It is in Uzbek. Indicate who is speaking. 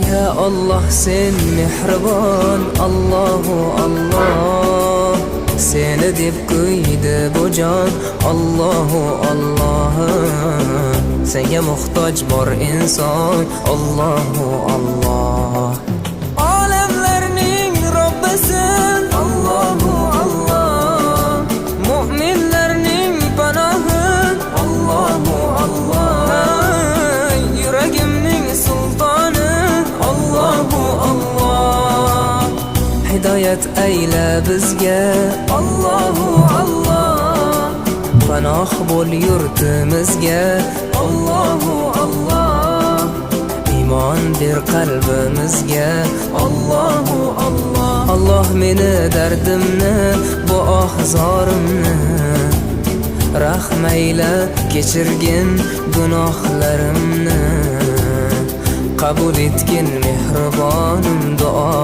Speaker 1: Ya Allah sen mehribon, Allahu Allah. Seni deb kuydi bu jon, Allahu Allah. Senga muhtoj bor inson, Allahu Allah. Olamlarning Robbisin, Allahu Allah. Mu'minlarning panohi, Allahu Allah. Yuragimning sultoni, Allahu Allah. Hidoyat ayla bizga, Allahu Allah. Panoh bo'l yurtimizga, Allahu Allah. Iymon ber qalbimizga, Allahu Allah. Allah meni dardimni, bu ohzorimni rahmayla kechirgin gunohlarimni. Qabul etgin mehribonim duo.